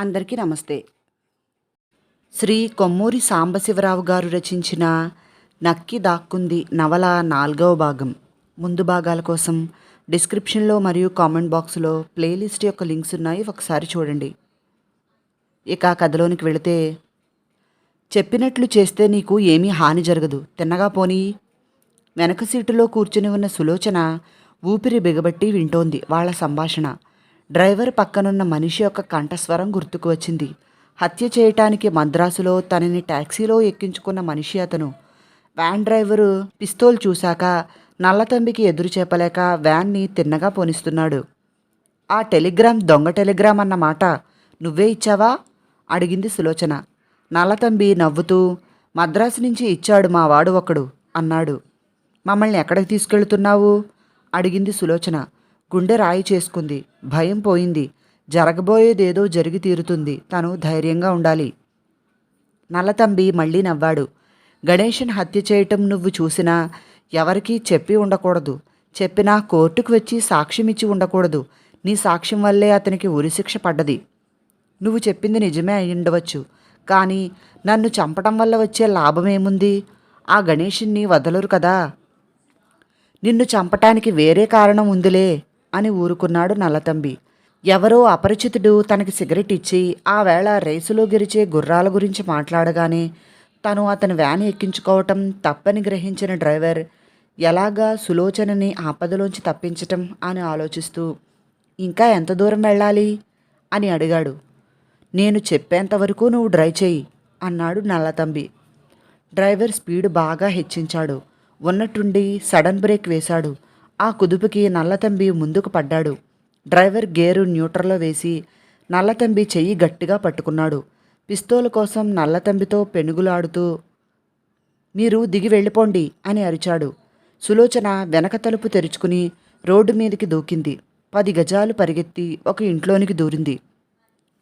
అందరికీ నమస్తే. శ్రీ కొమ్మూరి సాంబశివరావు గారు రచించిన 'నక్కి దాక్కుంది' నవల 4వ భాగం. ముందు భాగాల కోసం డిస్క్రిప్షన్లో మరియు కామెంట్ బాక్స్లో ప్లేలిస్ట్ యొక్క లింక్స్ ఉన్నాయి, ఒకసారి చూడండి. ఇక కథలోనికి వెళితే, చెప్పినట్లు చేస్తే నీకు ఏమీ హాని జరగదు, తిన్నగా పోనీ. వెనక సీటులో కూర్చుని ఉన్న సులోచన ఊపిరి బిగబట్టి వింటోంది వాళ్ళ సంభాషణ. డ్రైవర్ పక్కనున్న మనిషి యొక్క కంఠస్వరం గుర్తుకు వచ్చింది. హత్య చేయటానికి మద్రాసులో తనని ట్యాక్సీలో ఎక్కించుకున్న మనిషి అతను. వ్యాన్ డ్రైవరు పిస్తోల్ చూశాక నల్లతంబికి ఎదురు చెప్పలేక వ్యాన్ని తిన్నగా పోనిస్తున్నాడు. ఆ టెలిగ్రామ్ దొంగ టెలిగ్రామ్ అన్న మాట నువ్వే ఇచ్చావా? అడిగింది సులోచన. నల్లతంబి నవ్వుతూ, మద్రాసు నుంచి ఇచ్చాడు మా వాడు ఒకడు అన్నాడు. మమ్మల్ని ఎక్కడికి తీసుకెళ్తున్నావు? అడిగింది సులోచన. గుండె రాయి చేసుకుంది. భయం పోయింది. జరగబోయేదేదో జరిగి తీరుతుంది, తను ధైర్యంగా ఉండాలి. నల్లతంబి మళ్ళీ నవ్వాడు. గణేషన్ హత్య చేయటం నువ్వు చూసినా ఎవరికీ చెప్పి ఉండకూడదు. చెప్పినా కోర్టుకు వచ్చి సాక్ష్యమిచ్చి ఉండకూడదు. నీ సాక్ష్యం వల్లే అతనికి ఉరిశిక్ష పడ్డది. నువ్వు చెప్పింది నిజమే అయ్యుండవచ్చు, కానీ నన్ను చంపటం వల్ల వచ్చే లాభమేముంది? ఆ గణేషుణ్ణి వదలరు కదా. నిన్ను చంపటానికి వేరే కారణం ఉందిలే అని ఊరుకున్నాడు నల్లతంబి. ఎవరో అపరిచితుడు తనకి సిగరెట్ ఇచ్చి ఆ వేళ రేసులో గెలిచే గుర్రాల గురించి మాట్లాడగానే తను అతని వ్యాన్ ఎక్కించుకోవటం తప్పని గ్రహించిన డ్రైవర్ ఎలాగా సులోచనని ఆపదలోంచి తప్పించటం అని ఆలోచిస్తూ, ఇంకా ఎంత దూరం వెళ్ళాలి అని అడిగాడు. నేను చెప్పేంతవరకు నువ్వు డ్రైవ్ చేయి అన్నాడు నల్లతంబి. డ్రైవర్ స్పీడ్ బాగా హెచ్చించాడు. ఉన్నట్టుండి సడన్ బ్రేక్ వేశాడు. ఆ కుదుపుకి నల్లతంబి ముందుకు పడ్డాడు. డ్రైవర్ గేరు న్యూట్రల్లో వేసి నల్లతంబి చెయ్యి గట్టిగా పట్టుకున్నాడు. పిస్తోలు కోసం నల్లతంబితో పెనుగులాడుతూ, మీరు దిగి వెళ్ళిపోండి అని అరిచాడు. సులోచన వెనక తలుపు తెరుచుకుని రోడ్డు మీదకి దూకింది. 10 గజాలు పరిగెత్తి ఒక ఇంట్లోనికి దూరింది.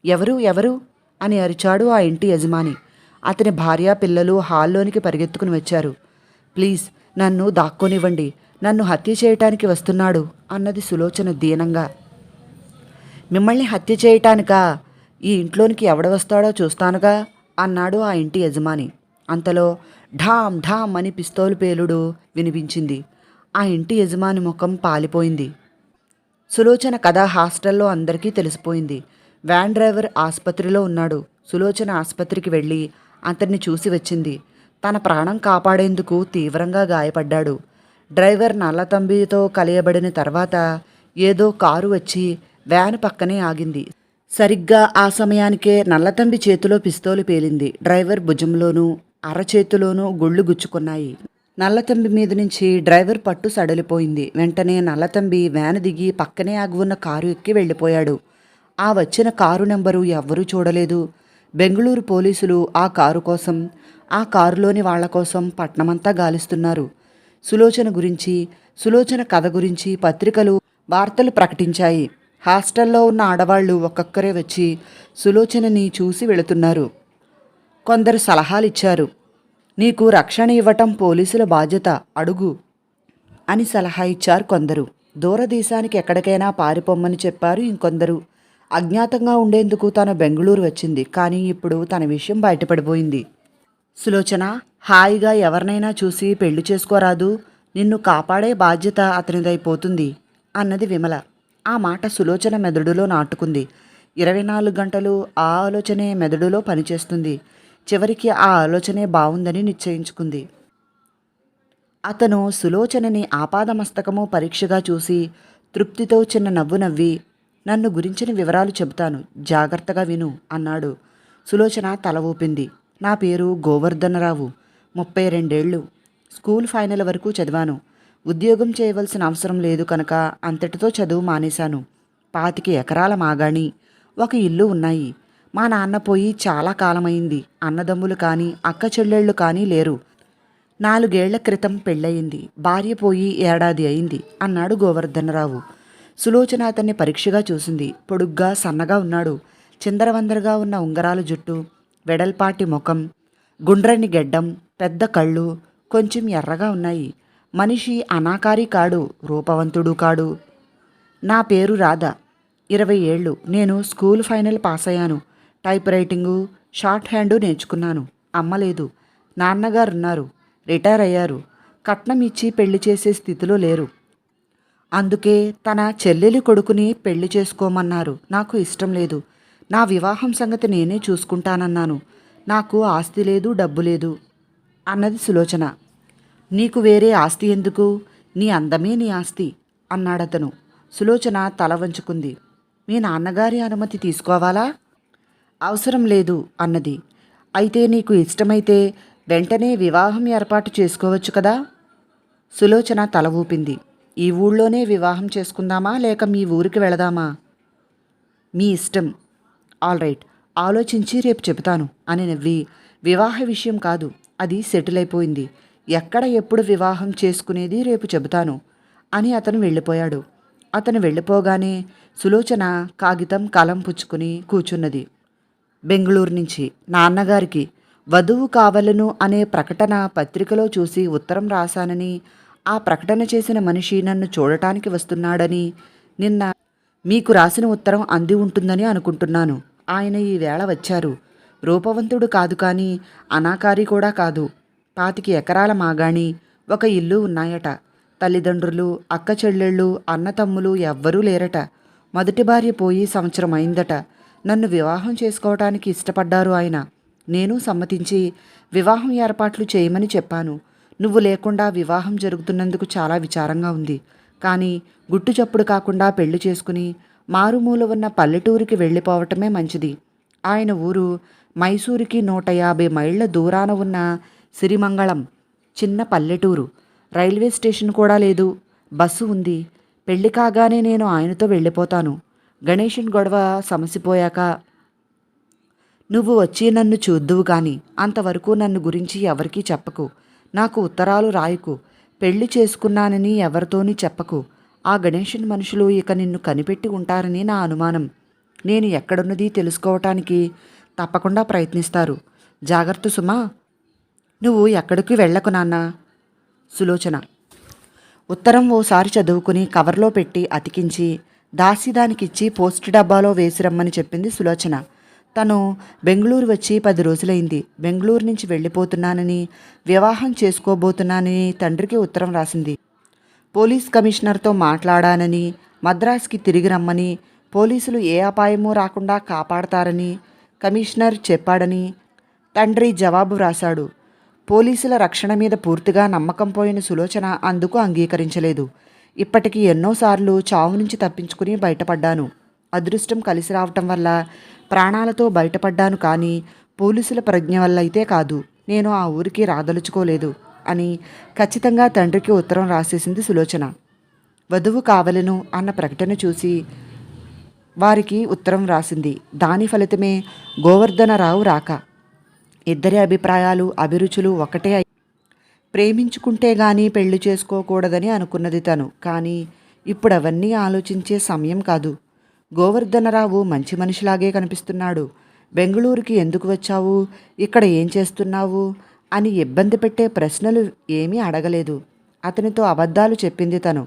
ఎవరు ఎవరు అని అరిచాడు ఆ ఇంటి యజమాని. అతని భార్య పిల్లలు హాల్లోనికి పరిగెత్తుకుని వచ్చారు. ప్లీజ్ నన్ను దాక్కోనివ్వండి, నన్ను హత్య చేయటానికి వస్తున్నాడు అన్నది సులోచన దీనంగా. మిమ్మల్ని హత్య చేయటానికా? ఈ ఇంట్లోనికి ఎవడు వస్తాడో చూస్తానుగా అన్నాడు ఆ ఇంటి యజమాని. అంతలో ఢామ్ ఢామ్ అని పిస్తోలు పేలుడు వినిపించింది. ఆ ఇంటి యజమాని ముఖం పాలిపోయింది. సులోచన కథ హాస్టల్లో అందరికీ తెలిసిపోయింది. వ్యాన్ డ్రైవర్ ఆసుపత్రిలో ఉన్నాడు. సులోచన ఆసుపత్రికి వెళ్ళి అతన్ని చూసి వచ్చింది. తన ప్రాణం కాపాడేందుకు తీవ్రంగా గాయపడ్డాడు. డ్రైవర్ నల్లతంబితో కలియబడిన తర్వాత ఏదో కారు వచ్చి వ్యాన్ పక్కనే ఆగింది. సరిగ్గా ఆ సమయానికే నల్లతంబి చేతిలో పిస్తోలు పేలింది. డ్రైవర్ భుజంలోనూ అరచేతిలోనూ గుళ్ళు గుచ్చుకున్నాయి. నల్లతంబి మీద నుంచి డ్రైవర్ పట్టు సడలిపోయింది. వెంటనే నల్లతంబి వ్యాన్ దిగి పక్కనే ఆగి ఉన్న కారు ఎక్కి వెళ్ళిపోయాడు. ఆ వచ్చిన కారు నెంబరు ఎవ్వరూ చూడలేదు. బెంగళూరు పోలీసులు ఆ కారు కోసం, ఆ కారులోని వాళ్ల కోసం పట్నమంతా గాలిస్తున్నారు. సులోచన గురించి, సులోచన కథ గురించి పత్రికలు వార్తలు ప్రకటించాయి. హాస్టల్లో ఉన్న ఆడవాళ్లు ఒక్కొక్కరే వచ్చి సులోచనని చూసి వెళుతున్నారు. కొందరు సలహాలిచ్చారు. నీకు రక్షణ ఇవ్వటం పోలీసుల బాధ్యత, అడుగు అని సలహా ఇచ్చారు కొందరు. దూరదేశానికి ఎక్కడికైనా పారిపోమ్మని చెప్పారు ఇంకొందరు. అజ్ఞాతంగా ఉండేందుకు తన బెంగళూరు వచ్చింది, కానీ ఇప్పుడు తన విషయం బయటపడిపోయింది. సులోచన, హాయిగా ఎవరినైనా చూసి పెళ్లి చేసుకోరాదు, నిన్ను కాపాడే బాధ్యత అతనిదైపోతుంది అన్నది విమల. ఆ మాట సులోచన మెదడులో నాటుకుంది. 24 గంటలు ఆ ఆలోచనే మెదడులో పనిచేస్తుంది. చివరికి ఆ ఆలోచనే బావుందని నిశ్చయించుకుంది. అతను సులోచనని ఆపాదమస్తకము పరీక్షగా చూసి తృప్తితో చిన్న నవ్వు నవ్వి, నన్ను గురించిన వివరాలు చెబుతాను, జాగ్రత్తగా విను అన్నాడు. సులోచన తల ఊపింది. నా పేరు గోవర్ధనరావు, 32 ఏళ్ళు. స్కూల్ ఫైనల్ వరకు చదివాను. ఉద్యోగం చేయవలసిన అవసరం లేదు కనుక అంతటితో చదువు మానేశాను. 25 ఎకరాల మాగాణి, ఒక ఇల్లు ఉన్నాయి. మా నాన్న పోయి చాలా కాలమైంది. అన్నదమ్ములు కానీ అక్క చెల్లెళ్ళు కానీ లేరు. 4 ఏళ్ల క్రితం పెళ్ళయింది. భార్య పోయి ఏడాది అయింది అన్నాడు గోవర్ధనరావు. సులోచన అతన్ని పరీక్షగా చూసింది. పొడుగ్గా సన్నగా ఉన్నాడు. చిందరవందరగా ఉన్న ఉంగరాల జుట్టు, వెడల్పాటి ముఖం, గుండ్రని గెడ్డం, పెద్ద కళ్ళు, కొంచెం ఎర్రగా ఉన్నాయి. మనిషి అనాకారి కాడు, రూపవంతుడు కాడు. నా పేరు రాధ, 20 ఏళ్ళు. నేను స్కూల్ ఫైనల్ పాస్ అయ్యాను. టైప్ రైటింగు, షార్ట్ హ్యాండు నేర్చుకున్నాను. అమ్మ లేదు. నాన్నగారున్నారు. రిటైర్ అయ్యారు. కట్నం ఇచ్చి పెళ్లి చేసే స్థితిలో లేరు. అందుకే తన చెల్లెలి కొడుకుని పెళ్లి చేసుకోమన్నారు. నాకు ఇష్టం లేదు. నా వివాహం సంగతి నేనే చూసుకుంటానన్నాను. నాకు ఆస్తి లేదు, డబ్బు లేదు అన్నది సులోచన. నీకు వేరే ఆస్తి ఎందుకు? నీ అందమే నీ ఆస్తి అన్నాడతను. సులోచన తల వంచుకుంది. మీ నాన్నగారి అనుమతి తీసుకోవాలా? అవసరం లేదు అన్నది. అయితే నీకు ఇష్టమైతే వెంటనే వివాహం ఏర్పాటు చేసుకోవచ్చు కదా? సులోచన తల ఊపింది. ఈ ఊళ్ళోనే వివాహం చేసుకుందామా లేక మీ ఊరికి వెళదామా? మీ ఇష్టం. ఆల్ రైట్, ఆలోచించి రేపు చెబుతాను అని నవ్వి, వివాహ విషయం కాదు, అది సెటిల్ అయిపోయింది. ఎక్కడ ఎప్పుడు వివాహం చేసుకునేది రేపు చెబుతాను అని అతను వెళ్ళిపోయాడు. అతను వెళ్ళిపోగానే సులోచన కాగితం కలం పుచ్చుకుని కూర్చున్నది. బెంగళూరు నుంచి నాన్నగారికి వధువు కావలను అనే ప్రకటన పత్రికలో చూసి ఉత్తరం రాశానని, ఆ ప్రకటన చేసిన మనిషి నన్ను చూడటానికి వస్తున్నాడని, నిన్న మీకు రాసిన ఉత్తరం అంది ఉంటుందని అనుకుంటున్నాను. ఆయన ఈవేళ వచ్చారు. రూపవంతుడు కాదు, కానీ అనాకారి కూడా కాదు. 25 ఎకరాల మాగాణి, ఒక ఇల్లు ఉన్నాయట. తల్లిదండ్రులు, అక్క చెల్లెళ్ళు, అన్నతమ్ములు ఎవ్వరూ లేరట. మొదటి భార్య పోయి సంవత్సరం అయిందట. నన్ను వివాహం చేసుకోవటానికి ఇష్టపడ్డారు ఆయన. నేను సమ్మతించి వివాహం ఏర్పాట్లు చేయమని చెప్పాను. నువ్వు లేకుండా వివాహం జరుగుతున్నందుకు చాలా విచారంగా ఉంది. కానీ గుట్టు చప్పుడు కాకుండా పెళ్లి చేసుకుని మారుమూల ఉన్న పల్లెటూరికి వెళ్ళిపోవటమే మంచిది. ఆయన ఊరు మైసూరుకి 150 మైళ్ళ దూరాన ఉన్న సిరిమంగళం. చిన్న పల్లెటూరు. రైల్వే స్టేషన్ కూడా లేదు. బస్సు ఉంది. పెళ్లి కాగానే నేను ఆయనతో వెళ్ళిపోతాను. గణేషన్ గొడవ సమసిపోయాక నువ్వు వచ్చి నన్ను చూద్దువు గాని అంతవరకు నన్ను గురించి ఎవరికీ చెప్పకు. నాకు ఉత్తరాలు రాయకు. పెళ్లి చేసుకున్నానని ఎవరితోని చెప్పకు. ఆ గణేషన్ మనుషులు ఇక నిన్ను కనిపెట్టి ఉంటారని నా అనుమానం. నేను ఎక్కడున్నది తెలుసుకోవటానికి తప్పకుండా ప్రయత్నిస్తారు. జాగ్రత్త సుమా. నువ్వు ఎక్కడికి వెళ్ళకు నాన్నా. సులోచన ఉత్తరం ఓసారి చదువుకుని కవర్లో పెట్టి అతికించి దాసిదానికిచ్చి పోస్ట్ డబ్బాలో వేసిరమ్మని చెప్పింది సులోచన. తను బెంగళూరు వచ్చి 10 రోజులైంది. బెంగళూరు నుంచి వెళ్ళిపోతున్నానని, వివాహం చేసుకోబోతున్నానని తండ్రికి ఉత్తరం రాసింది. పోలీస్ కమిషనర్తో మాట్లాడానని, మద్రాస్కి తిరిగి రమ్మని, పోలీసులు ఏ అపాయమూ రాకుండా కాపాడతారని కమిషనర్ చెప్పాడని తండ్రి జవాబు వ్రాశాడు. పోలీసుల రక్షణ మీద పూర్తిగా నమ్మకం పోయిన సులోచన అందుకు అంగీకరించలేదు. ఇప్పటికీ ఎన్నోసార్లు చావు నుంచి తప్పించుకుని బయటపడ్డాను. అదృష్టం కలిసి రావటం వల్ల ప్రాణాలతో బయటపడ్డాను, కానీ పోలీసుల ప్రజ్ఞ వల్ల అయితే కాదు. నేను ఆ ఊరికి రాదలుచుకోలేదు అని ఖచ్చితంగా తండ్రికి ఉత్తరం రాసేసింది సులోచన. వధువు కావలను అన్న ప్రకటన చూసి వారికి ఉత్తరం రాసింది. దాని ఫలితమే గోవర్ధనరావు రాక. ఇద్దరి అభిప్రాయాలు, అభిరుచులు ఒకటే. ప్రేమించుకుంటే గానీ పెళ్లి చేసుకోకూడదని అనుకున్నది తను. కానీ ఇప్పుడు అవన్నీ ఆలోచించే సమయం కాదు. గోవర్ధనరావు మంచి మనిషిలాగే కనిపిస్తున్నాడు. బెంగళూరుకి ఎందుకు వచ్చావు, ఇక్కడ ఏం చేస్తున్నావు అని ఇబ్బంది పెట్టే ప్రశ్నలు ఏమీ అడగలేదు. అతనితో అబద్ధాలు చెప్పింది తను.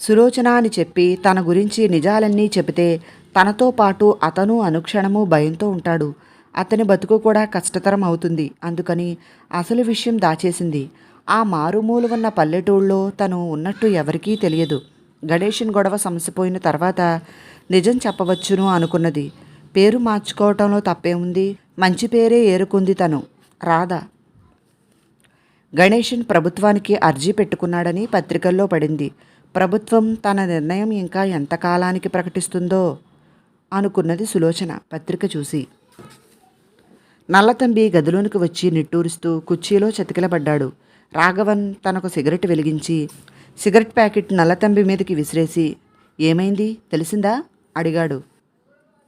సులోచన అని చెప్పి తన గురించి నిజాలన్నీ చెబితే తనతో పాటు అతను అనుక్షణము భయంతో ఉంటాడు. అతని బతుకు కూడా కష్టతరం అవుతుంది. అందుకని అసలు విషయం దాచేసింది. ఆ మారుమూల ఉన్న పల్లెటూళ్ళలో తను ఉన్నట్టు ఎవరికీ తెలియదు. గణేషన్ గొడవ సమసిపోయిన తర్వాత నిజం చెప్పవచ్చును అనుకున్నది. పేరు మార్చుకోవటంలో తప్పే ఉంది. మంచి పేరే ఏరుకుంది తను. రాధ. గణేషన్ ప్రభుత్వానికి అర్జీ పెట్టుకున్నాడని పత్రికల్లో పడింది. ప్రభుత్వం తన నిర్ణయం ఇంకా ఎంతకాలానికి ప్రకటిస్తుందో అనుకున్నది సులోచన పత్రిక చూసి. నల్లతంబి గదిలోనికి వచ్చి నిట్టూరుస్తూ కుర్చీలో చతికిలబడ్డాడు. రాఘవన్ తనకు సిగరెట్ వెలిగించి సిగరెట్ ప్యాకెట్ నల్లతంబి మీదకి విసిరేసి, ఏమైంది తెలిసిందా అడిగాడు.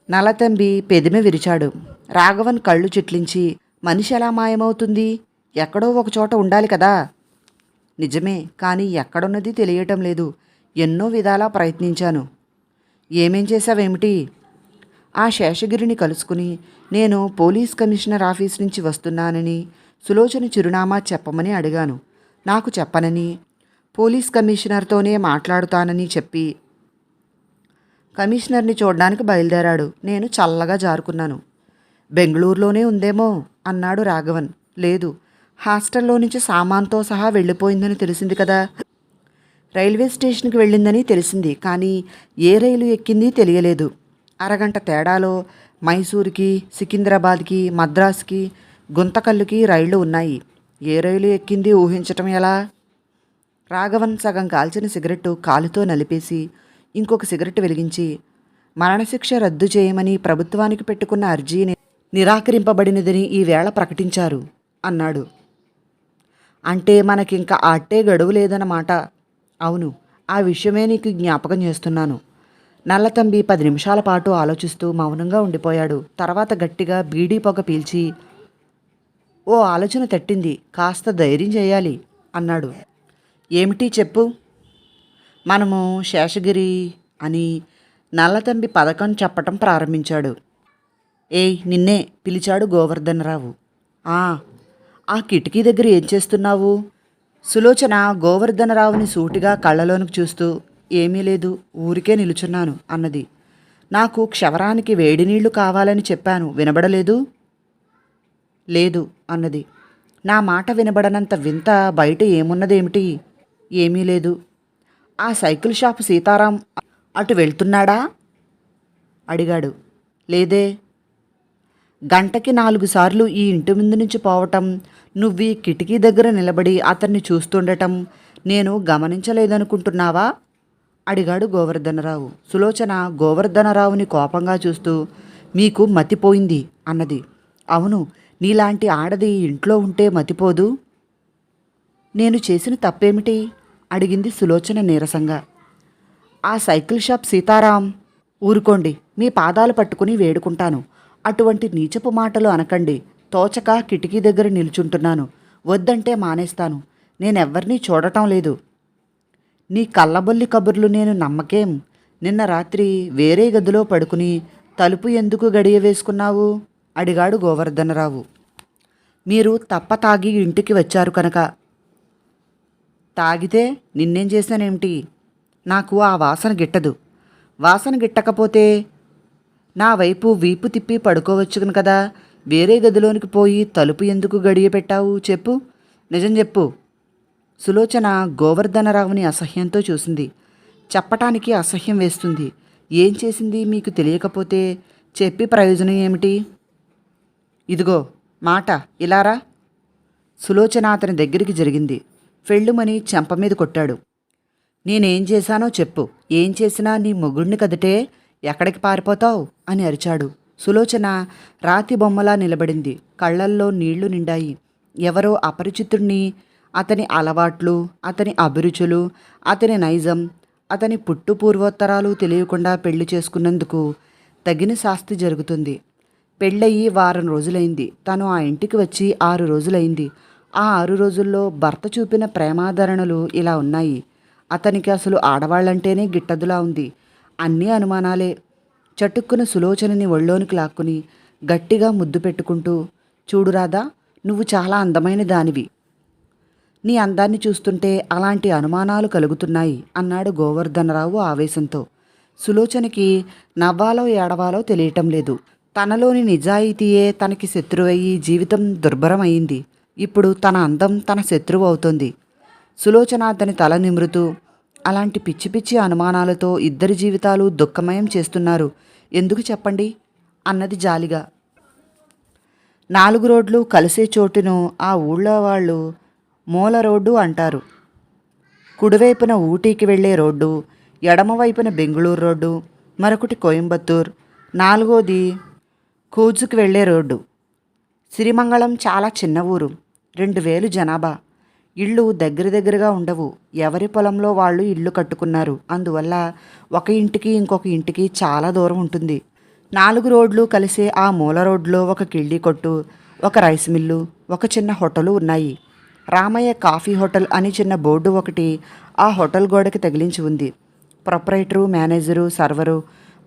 నల్లతంబి పెదిమి విరిచాడు. రాఘవన్ కళ్ళు చిట్లించి, మనిషి ఎలా మాయమవుతుంది? ఎక్కడో ఒకచోట ఉండాలి కదా. నిజమే, కానీ ఎక్కడున్నది తెలియటం లేదు. ఎన్నో విధాలా ప్రయత్నించాను. ఏమేం చేశావేమిటి? ఆ శేషగిరిని కలుసుకుని నేను పోలీస్ కమిషనర్ ఆఫీస్ నుంచి వస్తున్నానని సులోచన చిరునామా చెప్పమని అడిగాను. నాకు చెప్పనని, పోలీస్ కమిషనర్తోనే మాట్లాడుతానని చెప్పి కమిషనర్ని చూడడానికి బయలుదేరాడు. నేను చల్లగా జారుకున్నాను. బెంగళూరులోనే ఉందేమో అన్నాడు రాఘవన్. లేదు, హాస్టల్లో నుంచి సామాన్తో సహా వెళ్ళిపోయిందని తెలిసింది కదా. రైల్వే స్టేషన్కి వెళ్ళిందని తెలిసింది, కానీ ఏ రైలు ఎక్కింది తెలియలేదు. అరగంట తేడాలో మైసూరుకి, సికింద్రాబాద్కి, మద్రాసుకి, గుంతకల్లుకి రైళ్లు ఉన్నాయి. ఏ రైలు ఎక్కింది ఊహించటం ఎలా? రాఘవన్ సగం కాల్చిన సిగరెట్టు కాలుతో నలిపేసి ఇంకొక సిగరెట్ వెలిగించి, మరణశిక్ష రద్దు చేయమని ప్రభుత్వానికి పెట్టుకున్న అర్జీని నిరాకరింపబడినదని ఈవేళ ప్రకటించారు అన్నాడు. అంటే మనకింక అట్టే గడువు లేదన్నమాట. అవును, ఆ విషయమే నీకు జ్ఞాపకం చేస్తున్నాను. నల్లతంబి 10 నిమిషాల పాటు ఆలోచిస్తూ మౌనంగా ఉండిపోయాడు. తర్వాత గట్టిగా బీడీ పొగ పీల్చి, ఓ ఆలోచన తట్టింది, కాస్త ధైర్యం చేయాలి అన్నాడు. ఏమిటి చెప్పు. మనము శేషగిరి అని నల్లతంబి పథకం చెప్పటం ప్రారంభించాడు. ఏయ్ నిన్నే పిలిచాడు గోవర్ధనరావు. ఆ కిటికీ దగ్గర ఏం చేస్తున్నావు? సులోచన గోవర్ధనరావుని సూటిగా కళ్ళలోనికి చూస్తూ, ఏమీ లేదు, ఊరికే నిలుచున్నాను అన్నది. నాకు క్షవరానికి వేడి నీళ్లు కావాలని చెప్పాను, వినబడలేదు? లేదు అన్నది. నా మాట వినబడనంత వింత బయట ఏమున్నదేమిటి? ఏమీ లేదు. ఆ సైకిల్ షాపు సీతారాం అటు వెళ్తున్నాడా అడిగాడు. లేదే. గంటకి 4 సార్లు ఈ ఇంటి ముందు నుంచి పోవటం, నువ్వు ఈ కిటికీ దగ్గర నిలబడి అతన్ని చూస్తుండటం నేను గమనించలేదనుకుంటున్నావా అడిగాడు గోవర్ధనరావు. సులోచన గోవర్ధనరావుని కోపంగా చూస్తూ, మీకు మతిపోయింది అన్నది. అవును, నీలాంటి ఆడది ఇంట్లో ఉంటే మతిపోదు. నేను చేసిన తప్పేమిటి అడిగింది సులోచన నీరసంగా. ఆ సైకిల్ షాప్ సీతారాం. ఊరుకోండి, మీ పాదాలు పట్టుకుని వేడుకుంటాను. అటువంటి నీచపు మాటలు అనకండి. తోచక కిటికీ దగ్గర నిల్చుంటున్నాను. వద్దంటే మానేస్తాను. నేనెవ్వరినీ చూడటం లేదు. నీ కళ్ళబొల్లి కబుర్లు నేను నమ్మకేం. నిన్న రాత్రి వేరే గదిలో పడుకుని తలుపు ఎందుకు గడియ వేసుకున్నావు అడిగాడు గోవర్ధనరావు. మీరు తప్ప తాగి ఇంటికి వచ్చారు కనుక. తాగితే నిన్నేం చేశానేమిటి? నాకు ఆ వాసన గిట్టదు. వాసన గిట్టకపోతే నా వైపు వీపు తిప్పి పడుకోవచ్చును కదా. వేరే గదిలోనికి పోయి తలుపు ఎందుకు గడియ పెట్టావు చెప్పు, నిజం చెప్పు. సులోచన గోవర్ధనరావుని అసహ్యంతో చూసింది. చెప్పటానికి అసహ్యం వేస్తుంది. ఏం చేసింది మీకు తెలియకపోతే చెప్పి ప్రయోజనం ఏమిటి? ఇదిగో మాట, ఇలారా. సులోచన అతని దగ్గరికి జరిగింది. ఫెళ్ళుమని చెంప మీద కొట్టాడు. నేనేం చేశానో చెప్పు. ఏం చేసినా నీ మొగుడిని కదిటే ఎక్కడికి పారిపోతావు అని అరిచాడు. సులోచన రాతి బొమ్మలా నిలబడింది. కళ్ళల్లో నీళ్లు నిండాయి. ఎవరో అపరిచితుడిని, అతని అలవాట్లు, అతని అభిరుచులు, అతని నైజం, అతని పుట్టు పూర్వోత్తరాలు తెలియకుండా పెళ్లి చేసుకున్నందుకు తగిన శాస్తి జరుగుతుంది. పెళ్ళయి వారం రోజులైంది. తను ఆ ఇంటికి వచ్చి 6 రోజులైంది. ఆ 6 రోజుల్లో భర్త చూపిన ప్రేమాదరణలు ఇలా ఉన్నాయి. అతనికి అసలు ఆడవాళ్లంటేనే గిట్టదులా ఉంది. అన్నీ అనుమానాలే. చటుక్కున సులోచనని ఒళ్ళోనికి లాక్కుని గట్టిగా ముద్దు పెట్టుకుంటూ, చూడు రాధా, నువ్వు చాలా అందమైన దానివి. నీ అందాన్ని చూస్తుంటే అలాంటి అనుమానాలు కలుగుతున్నాయి అన్నాడు గోవర్ధనరావు ఆవేశంతో. సులోచనకి నవ్వాలో ఏడవాలో తెలియటం లేదు. తనలోని నిజాయితీయే తనకి శత్రువయ్యి జీవితం దుర్భరమయ్యింది. ఇప్పుడు తన అందం తన శత్రువు అవుతుంది. సులోచన అతని తల నిమురుతూ, అలాంటి పిచ్చి పిచ్చి అనుమానాలతో ఇద్దరి జీవితాలు దుఃఖమయం చేస్తున్నారు ఎందుకు చెప్పండి అన్నది జాలిగా. 4 రోడ్లు కలిసే చోటును ఆ ఊళ్ళో వాళ్ళు మూల రోడ్డు అంటారు. కుడివైపున ఊటీకి వెళ్ళే రోడ్డు, ఎడమవైపున బెంగుళూరు రోడ్డు, మరొకటి కోయంబత్తూర్, 4వది కూజుకు వెళ్ళే రోడ్డు. సిరిమంగళం చాలా చిన్న ఊరు. 2000 జనాభా. ఇళ్ళు దగ్గరగా ఉండవు. ఎవరి పొలంలో వాళ్ళు ఇళ్ళు కట్టుకున్నారు. అందువల్ల ఒక ఇంటికి ఇంకొక ఇంటికి చాలా దూరం ఉంటుంది. 4 రోడ్లు కలిసే ఆ మూల రోడ్లో ఒక కిళ్ళీ కొట్టు, ఒక రైస్ మిల్లు, ఒక చిన్న హోటలు ఉన్నాయి. రామయ్య కాఫీ హోటల్ అని చిన్న బోర్డు ఒకటి ఆ హోటల్ గోడకి తగిలించి ఉంది. ప్రొపరైటరు, మేనేజరు, సర్వరు,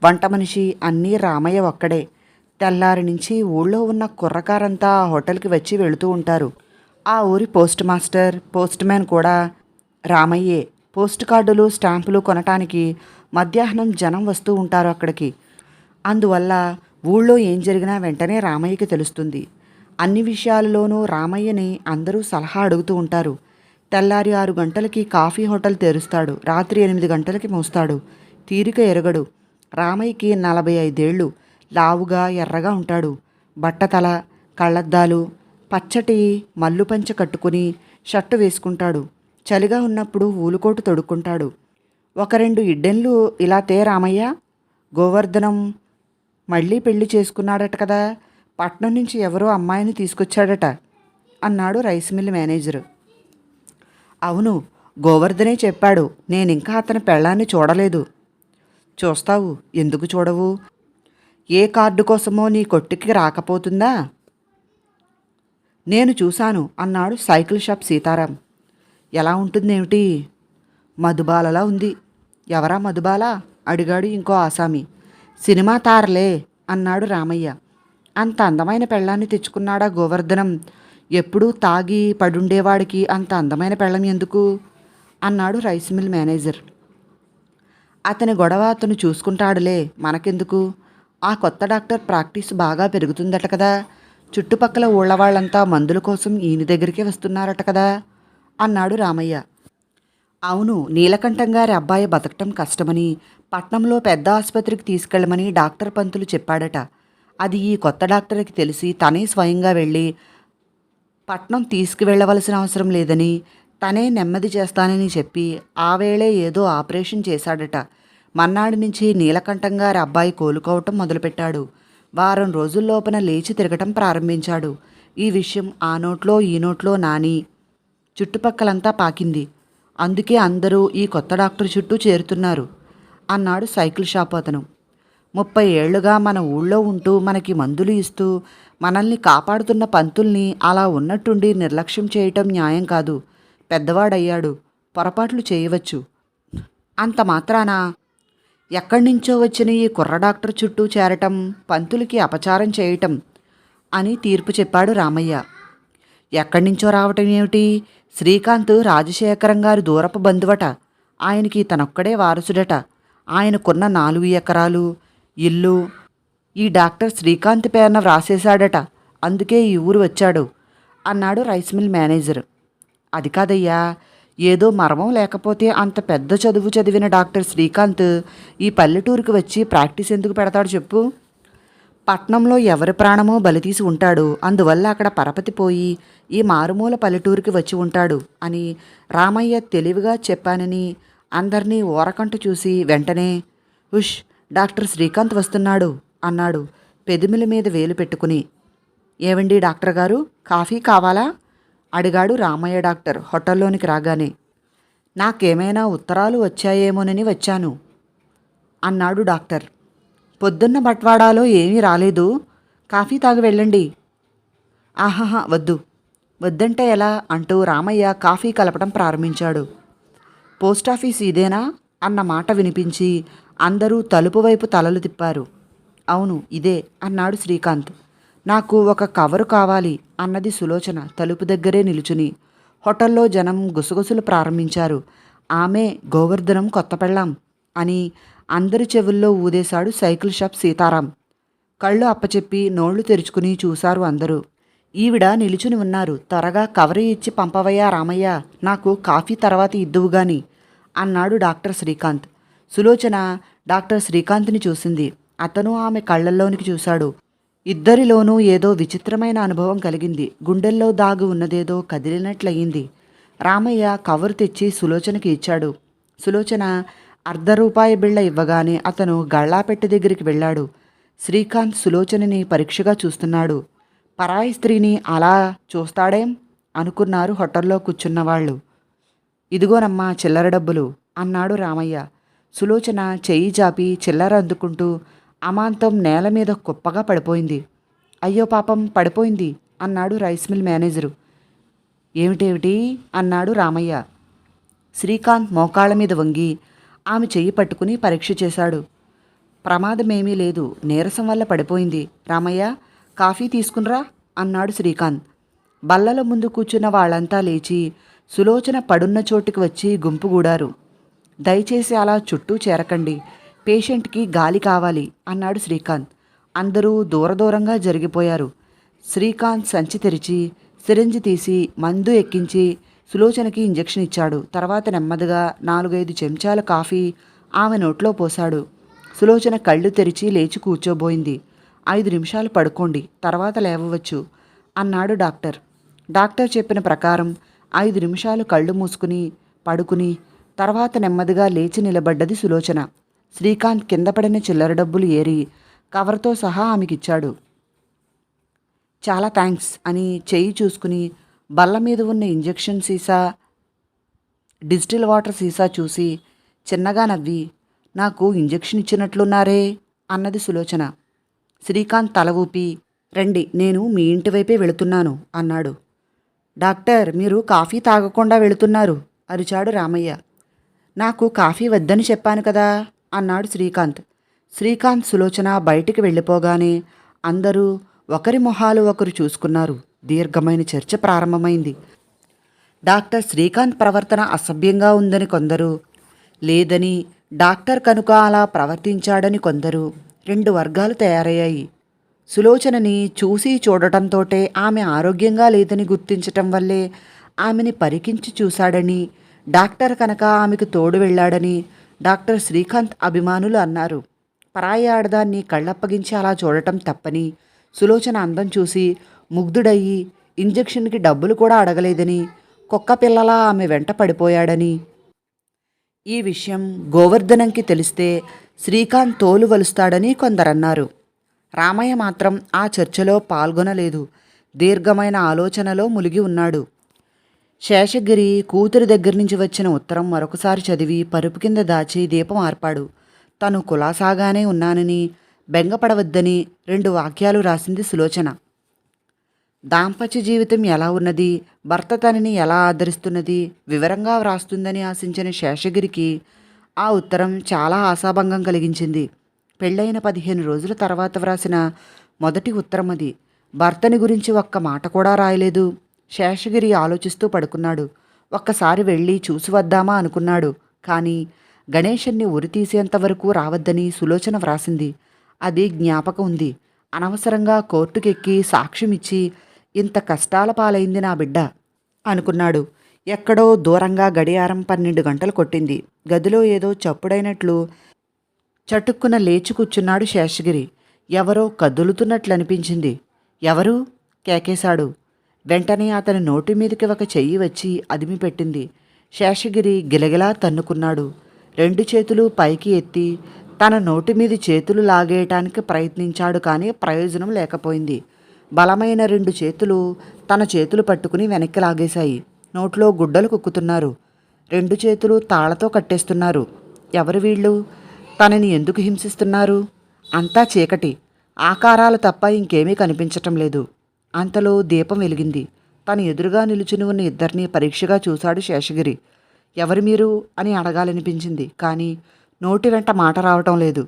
వంట మనిషి అన్నీ రామయ్య ఒక్కడే. తెల్లారి నుంచి ఊళ్ళో ఉన్న కుర్రకారంతా ఆ హోటల్కి వచ్చి వెళుతూ ఉంటారు. ఆ ఊరి పోస్ట్ మాస్టర్, పోస్ట్ మ్యాన్ కూడా రామయ్యే. పోస్ట్ కార్డులు, స్టాంపులు కొనటానికి మధ్యాహ్నం జనం వస్తూ ఉంటారు అక్కడికి. అందువల్ల ఊళ్ళో ఏం జరిగినా వెంటనే రామయ్యకి తెలుస్తుంది. అన్ని విషయాలలోనూ రామయ్యని అందరూ సలహా అడుగుతూ ఉంటారు. తెల్లారి 6 గంటలకి కాఫీ హోటల్ తెరుస్తాడు. రాత్రి 8 గంటలకి మూస్తాడు. తీరిక ఎరగడు. రామయ్యకి 45 ఏళ్ళు. లావుగా ఎర్రగా ఉంటాడు. బట్టతల, కళ్ళద్దాలు, పచ్చటి మల్లుపంచ కట్టుకుని షర్టు వేసుకుంటాడు. చలిగా ఉన్నప్పుడు ఊలుకోటు తొడుక్కుంటాడు. ఒక 2 ఇడ్డెన్లు ఇలా తే రామయ్య. గోవర్ధనం మళ్ళీ పెళ్లి చేసుకున్నాడట కదా, పట్నం నుంచి ఎవరో అమ్మాయిని తీసుకొచ్చాడట అన్నాడు రైస్ మిల్ మేనేజరు. అవును, గోవర్ధనే చెప్పాడు. నేనింకా అతని పెళ్ళాన్ని చూడలేదు. చూస్తావు, ఎందుకు చూడవు? ఏ కార్డు కోసమో నీ కొట్టుకి రాకపోతుందా? నేను చూశాను అన్నాడు సైకిల్ షాప్ సీతారాం. ఎలా ఉంటుందేమిటి? మధుబాలలా ఉంది. ఎవరా మధుబాల? అడిగాడు ఇంకో ఆసామి. సినిమా తారలే అన్నాడు రామయ్య. అంత అందమైన పెళ్ళాన్ని తెచ్చుకున్నాడా గోవర్ధనం? ఎప్పుడూ తాగి పడుండేవాడికి అంత అందమైన పెళ్ళం ఎందుకు అన్నాడు రైస్ మిల్ మేనేజర్. అతని గొడవ అతను చూసుకుంటాడులే, మనకెందుకు? ఆ కొత్త డాక్టర్ ప్రాక్టీస్ బాగా పెరుగుతుందట కదా, చుట్టుపక్కల ఊళ్ళ వాళ్ళంతా మందుల కోసం ఈయన దగ్గరికే వస్తున్నారట కదా అన్నాడు రామయ్య. అవును, నీలకంఠం గారి అబ్బాయి బతకటం కష్టమని పట్నంలో పెద్ద ఆసుపత్రికి తీసుకెళ్ళమని డాక్టర్ పంతులు చెప్పాడట. అది ఈ కొత్త డాక్టర్కి తెలిసి తనే స్వయంగా వెళ్ళి పట్నం తీసుకువెళ్ళవలసిన అవసరం లేదని, తనే నెమ్మది చేస్తానని చెప్పి ఆ వేళే ఏదో ఆపరేషన్ చేశాడట. మన్నాడు నుంచి నీలకంఠం గారి అబ్బాయి కోలుకోవటం మొదలుపెట్టాడు. వారం రోజుల్లోపన లేచి తిరగటం ప్రారంభించాడు. ఈ విషయం ఆ నోట్లో ఈ నోట్లో నాని చుట్టుపక్కలంతా పాకింది. అందుకే అందరూ ఈ కొత్త డాక్టర్ చుట్టూ చేరుతున్నారు అన్నాడు సైకిల్ షాప్ అతను. 30 ఏళ్లుగా మన ఊళ్ళో ఉంటూ మనకి మందులు ఇస్తూ మనల్ని కాపాడుతున్న పంతుల్ని అలా ఉన్నట్టుండి నిర్లక్ష్యం చేయటం న్యాయం కాదు. పెద్దవాడయ్యాడు, పొరపాట్లు చేయవచ్చు. అంత మాత్రాన ఎక్కడి నుంచో వచ్చిన ఈ కుర్ర డాక్టర్ చుట్టూ చేరటం పంతులకి అపచారం చేయటం అని తీర్పు చెప్పాడు రామయ్య. ఎక్కడి నుంచో రావటం ఏమిటి? శ్రీకాంత్ రాజశేఖరం గారి దూరపు బంధువట. ఆయనకి తనొక్కడే వారసుడట. ఆయనకున్న 4 ఎకరాలు ఇల్లు ఈ డాక్టర్ శ్రీకాంత్ పేరున వ్రాసేశాడట. అందుకే ఈ ఊరు వచ్చాడు అన్నాడు రైస్ మిల్ మేనేజర్. అది కాదయ్యా, ఏదో మర్మం లేకపోతే అంత పెద్ద చదువు చదివిన డాక్టర్ శ్రీకాంత్ ఈ పల్లెటూరుకి వచ్చి ప్రాక్టీస్ ఎందుకు పెడతాడు చెప్పు? పట్నంలో ఎవరి ప్రాణమో బలితీసి ఉంటాడు. అందువల్ల అక్కడ పరపతి పోయి ఈ మారుమూల పల్లెటూరుకి వచ్చి ఉంటాడు అని రామయ్య తెలివిగా చెప్పానని అందరినీ ఓరకంట చూసి వెంటనే ఉష్, డాక్టర్ శ్రీకాంత్ వస్తున్నాడు అన్నాడు పెదిమిల మీద వేలు పెట్టుకుని. ఏవండి డాక్టర్ గారు, కాఫీ కావాలా అడిగాడు రామయ్య డాక్టర్ హోటల్లోనికి రాగానే. నాకేమైనా ఉత్తరాలు వచ్చాయేమోనని వచ్చాను అన్నాడు డాక్టర్. పొద్దున్న బట్వాడాలో ఏమీ రాలేదు. కాఫీ తాగి వెళ్ళండి. ఆహాహా, వద్దు. వద్దంటే ఎలా అంటూ రామయ్య కాఫీ కలపడం ప్రారంభించాడు. పోస్టాఫీస్ ఇదేనా అన్న మాట వినిపించి అందరూ తలుపు వైపు తలలు తిప్పారు. అవును, ఇదే అన్నాడు శ్రీకాంత్. నాకు ఒక కవరు కావాలి అన్నది సులోచన తలుపు దగ్గరే నిలుచుని. హోటల్లో జనం గుసగుసలు ప్రారంభించారు. ఆమె గోవర్ధనం కొత్త పెళ్ళాం అని అందరి చెవుల్లో ఊదేశాడు సైకిల్ షాప్ సీతారాం. కళ్ళు అప్పచెప్పి నోళ్లు తెరుచుకుని చూశారు అందరూ. ఈవిడ నిలుచుని ఉన్నారు. త్వరగా కవరు ఇచ్చి పంపవయ్యా రామయ్య, నాకు కాఫీ తర్వాత ఇద్దువుగాని అన్నాడు డాక్టర్ శ్రీకాంత్. సులోచన డాక్టర్ శ్రీకాంత్ని చూసింది. అతను ఆమె కళ్ళల్లోనికి చూశాడు. ఇద్దరిలోనూ ఏదో విచిత్రమైన అనుభవం కలిగింది. గుండెల్లో దాగి ఉన్నదేదో కదిలినట్లయింది. రామయ్య కవరు తెచ్చి సులోచనకి ఇచ్చాడు. సులోచన ₹1 బిళ్ళ ఇవ్వగానే అతను గళ్ళాపెట్టె దగ్గరికి వెళ్ళాడు. శ్రీకాంత్ సులోచనని పరీక్షగా చూస్తున్నాడు. పరాయి స్త్రీని అలా చూస్తాడేం అనుకున్నారు హోటల్లో కూర్చున్నవాళ్ళు. ఇదిగోనమ్మా చిల్లర డబ్బులు అన్నాడు రామయ్య. సులోచన చెయ్యి జాపి చిల్లర అందుకుంటూ అమాంతం నేల మీద కుప్పగా పడిపోయింది. అయ్యో పాపం, పడిపోయింది అన్నాడు రైస్ మిల్ మేనేజరు. ఏమిటేమిటి అన్నాడు రామయ్య. శ్రీకాంత్ మోకాళ్ళ మీద వంగి ఆమె చెయ్యి పట్టుకుని పరీక్ష చేశాడు. ప్రమాదమేమీ లేదు, నీరసం వల్ల పడిపోయింది. రామయ్య, కాఫీ తీసుకునిరా అన్నాడు శ్రీకాంత్. బల్లల ముందు కూర్చున్న వాళ్ళంతా లేచి సులోచన పడున్న చోటుకి వచ్చి గుంపుగూడారు. దయచేసి అలా చుట్టూ చేరకండి, పేషెంట్కి గాలి కావాలి అన్నాడు శ్రీకాంత్. అందరూ దూరంగా జరిగిపోయారు. శ్రీకాంత్ సంచి తెరిచి సిరింజి తీసి మందు ఎక్కించి సులోచనకి ఇంజెక్షన్ ఇచ్చాడు. తర్వాత నెమ్మదిగా 4-5 చెంచాల కాఫీ ఆమె నోట్లో పోశాడు. సులోచన కళ్ళు తెరిచి లేచి కూర్చోబోయింది. 5 నిమిషాలు పడుకోండి, తర్వాత లేవవచ్చు అన్నాడు డాక్టర్. డాక్టర్ చెప్పిన ప్రకారం 5 నిమిషాలు కళ్ళు మూసుకుని పడుకుని తర్వాత నెమ్మదిగా లేచి నిలబడ్డది సులోచన. శ్రీకాంత్ కింద పడిన చిల్లర డబ్బులు ఏరి కవర్తో సహా ఆమెకిచ్చాడు. చాలా థ్యాంక్స్ అని చెయ్యి చూసుకుని బల్ల మీద ఉన్న ఇంజెక్షన్ సీసా, డిజిటల్ వాటర్ సీసా చూసి చిన్నగా నవ్వి, నాకు ఇంజెక్షన్ ఇచ్చినట్లున్నారే అన్నది సులోచన. శ్రీకాంత్ తల ఊపి, రండి, నేను మీ ఇంటి వైపే వెళుతున్నాను అన్నాడు. డాక్టర్, మీరు కాఫీ తాగకుండా వెళుతున్నారు అరిచాడు రామయ్య. నాకు కాఫీ వద్దని చెప్పాను కదా అన్నాడు శ్రీకాంత్. శ్రీకాంత్ సులోచన బయటికి వెళ్ళిపోగానే అందరూ ఒకరి మొహాలు ఒకరు చూసుకున్నారు. దీర్ఘమైన చర్చ ప్రారంభమైంది. డాక్టర్ శ్రీకాంత్ ప్రవర్తన అసభ్యంగా ఉందని కొందరు, లేదని డాక్టర్ కనుక అలా ప్రవర్తించాడని కొందరు. 2 వర్గాలు తయారయ్యాయి. సులోచనని చూసి చూడటంతోటే ఆమె ఆరోగ్యంగా లేదని గుర్తించటం వల్లే ఆమెని పరికించి చూశాడని, డాక్టర్ కనుక ఆమెకు తోడు వెళ్ళాడని డాక్టర్ శ్రీకాంత్ అభిమానులు అన్నారు. పరాయి ఆడదాన్ని కళ్ళప్పగించి అలా చూడటం తప్పని, సులోచన అందం చూసి ముగ్ధుడయ్యి ఇంజెక్షన్కి డబ్బులు కూడా అడగలేదని, కుక్క పిల్లలా ఆమె వెంట పడిపోయాడని, ఈ విషయం గోవర్ధనంకి తెలిస్తే శ్రీకాంత్ తోలు వలుస్తాడని కొందరన్నారు. రామయ్య మాత్రం ఆ చర్చలో పాల్గొనలేదు. దీర్ఘమైన ఆలోచనలో మునిగి ఉన్నాడు. శేషగిరి కూతురి దగ్గర నుంచి వచ్చిన ఉత్తరం మరొకసారి చదివి పరుపు కింద దాచి దీపం ఆర్పాడు. తను కులాసాగానే ఉన్నానని, బెంగపడవద్దని 2 వాక్యాలు రాసింది సులోచన. దాంపత్య జీవితం ఎలా ఉన్నది, భర్త తనని ఎలా ఆదరిస్తున్నది వివరంగా వ్రాస్తుందని ఆశించిన శేషగిరికి ఆ ఉత్తరం చాలా ఆశాభంగం కలిగించింది. పెళ్ళైన 15 రోజుల తర్వాత వ్రాసిన మొదటి ఉత్తరం అది. భర్తని గురించి ఒక్క మాట కూడా రాయలేదు. శేషగిరి ఆలోచిస్తూ పడుకున్నాడు. ఒక్కసారి వెళ్ళి చూసి వద్దామా అనుకున్నాడు. కానీ గణేశన్ని ఉరి తీసేంతవరకు రావద్దని సులోచన వ్రాసింది. అది జ్ఞాపకం ఉంది. అనవసరంగా కోర్టుకెక్కి సాక్ష్యమిచ్చి ఇంత కష్టాల పాలైంది నా బిడ్డ అనుకున్నాడు. ఎక్కడో దూరంగా గడియారం 12 గంటలు కొట్టింది. గదిలో ఏదో చప్పుడైనట్లు చటుక్కున లేచి కూర్చున్నాడు శేషగిరి. ఎవరో కదులుతున్నట్లనిపించింది. ఎవరు? కేకేశాడు. వెంటనే అతని నోటి మీదకి ఒక చెయ్యి వచ్చి అదిమి పెట్టింది. శేషగిరి గిలగిలా తన్నుకున్నాడు. 2 చేతులు పైకి ఎత్తి తన నోటి మీది చేతులు లాగేయటానికి ప్రయత్నించాడు. కానీ ప్రయోజనం లేకపోయింది. బలమైన 2 చేతులు తన చేతులు పట్టుకుని వెనక్కి లాగేశాయి. నోట్లో గుడ్డలు కుక్కుతున్నారు. 2 చేతులు తాళతో కట్టేస్తున్నారు. ఎవరు వీళ్ళు? తనని ఎందుకు హింసిస్తున్నారు? అంతా చీకటి, ఆకారాలు తప్ప ఇంకేమీ కనిపించటం లేదు. అంతలో దీపం వెలిగింది. తన ఎదురుగా నిలుచుని ఉన్న ఇద్దరినీ పరీక్షగా చూశాడు శేషగిరి. ఎవరు మీరు అని అడగాలనిపించింది. కానీ నోటి వెంట మాట రావటం లేదు.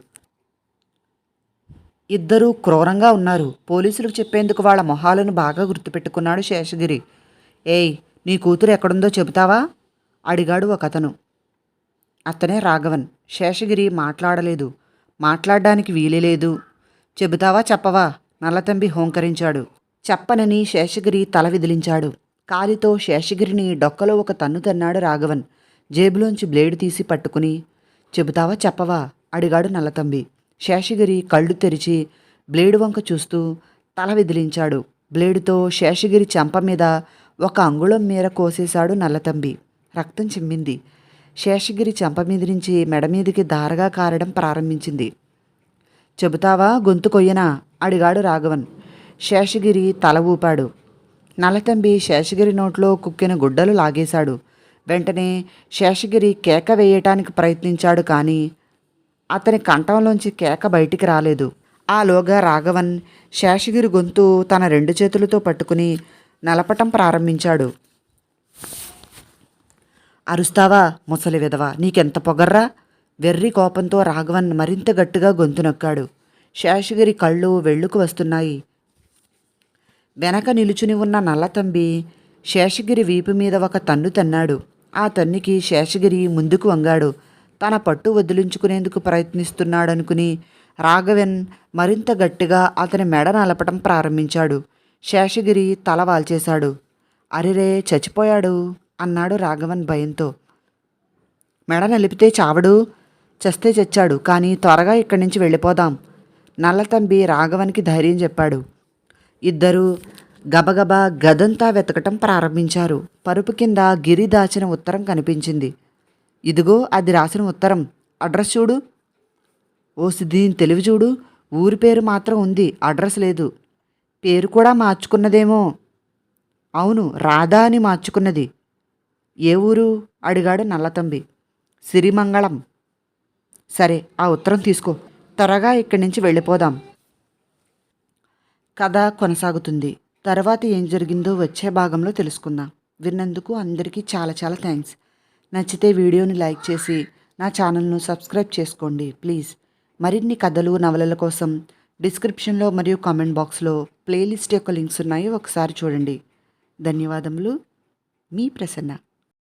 ఇద్దరూ క్రూరంగా ఉన్నారు. పోలీసులకు చెప్పేందుకు వాళ్ళ మొహాలను బాగా గుర్తుపెట్టుకున్నాడు శేషగిరి. ఏయ్, నీ కూతురు ఎక్కడుందో చెబుతావా అడిగాడు ఒకతను. అతనే రాఘవన్. శేషగిరి మాట్లాడలేదు. మాట్లాడడానికి వీలేలేదు. చెబుతావా చెప్పవా నల్లతంబి హోంకరించాడు. చెప్పనని శేషగిరి తల విదిలించాడు. కాలితో శేషగిరిని డొక్కలో ఒక తన్ను తన్నాడు రాఘవన్. జేబులోంచి బ్లేడు తీసి పట్టుకుని, చెబుతావా చెప్పవా అడిగాడు నల్లతంబి. శేషగిరి కళ్ళు తెరిచి బ్లేడు వంక చూస్తూ తల విదిలించాడు. బ్లేడుతో శేషగిరి చెంప మీద 1 అంగుళం మేర కోసేశాడు నల్లతంబి. రక్తం చిమ్మింది. శేషగిరి చెంప మీద నుంచి మెడ మీదికి ధారగా కారడం ప్రారంభించింది. చెబుతావా గొంతు కొయ్యనా అడిగాడు రాఘవన్. శేషగిరి తల ఊపాడు. నల్లతంబి శేషగిరి నోట్లో కుక్కిన గుడ్డలు లాగేశాడు. వెంటనే శేషగిరి కేక వేయటానికి ప్రయత్నించాడు. కానీ అతని కంఠంలోంచి కేక బయటికి రాలేదు. ఆలోగా రాఘవన్ శేషగిరి గొంతు తన 2 చేతులతో పట్టుకుని నలపటం ప్రారంభించాడు. అరుస్తావా ముసలి విధవా, నీకెంత పొగర్రా? వెర్రి కోపంతో రాఘవన్ మరింత గట్టిగా గొంతు నొక్కాడు. శేషగిరి కళ్ళు వెళ్లుకు వస్తున్నాయి. వెనక నిలుచుని ఉన్న నల్లతంబి శేషగిరి వీపు మీద ఒక తన్ను తన్నాడు. ఆ తన్నుకి శేషగిరి ముందుకు వంగాడు. తన పట్టు వదిలించుకునేందుకు ప్రయత్నిస్తున్నాడనుకుని రాఘవన్ మరింత గట్టిగా అతని మెడ నలపటం ప్రారంభించాడు. శేషగిరి తల వాల్చేశాడు. అరెరే చచ్చిపోయాడు అన్నాడు రాఘవన్ భయంతో. మెడ నలిపితే చావడు, చస్తే చచ్చాడు, కానీ త్వరగా ఇక్కడి నుంచి వెళ్ళిపోదాం. నల్లతంబి రాఘవన్కి ధైర్యం చెప్పాడు. ఇద్దరూ గబగబా గదంతా వెతకటం ప్రారంభించారు. పరుపు కింద గిరి దాచిన ఉత్తరం కనిపించింది. ఇదిగో అది రాసిన ఉత్తరం. అడ్రస్ చూడు. ఓసి దీని తెలివి చూడు. ఊరి పేరు మాత్రం ఉంది, అడ్రస్ లేదు. పేరు కూడా మార్చుకున్నదేమో. అవును, రాధా అని మార్చుకున్నది. ఏ ఊరు అడిగాడు నల్లతంబి. సిరిమంగళం. సరే, ఆ ఉత్తరం తీసుకో, త్వరగా ఇక్కడి నుంచి వెళ్ళిపోదాం. కథ కొనసాగుతుంది. తర్వాత ఏం జరిగిందో వచ్చే భాగంలో తెలుసుకుందాం. విన్నందుకు అందరికీ చాలా చాలా థ్యాంక్స్. నచ్చితే వీడియోని లైక్ చేసి నా ఛానల్ను సబ్స్క్రైబ్ చేసుకోండి ప్లీజ్. మరిన్ని కథలు నవలల కోసం డిస్క్రిప్షన్లో మరియు కామెంట్ బాక్స్లో ప్లేలిస్ట్ యొక్క లింక్స్ ఉన్నాయి, ఒకసారి చూడండి. ధన్యవాదములు. మీ ప్రసన్న.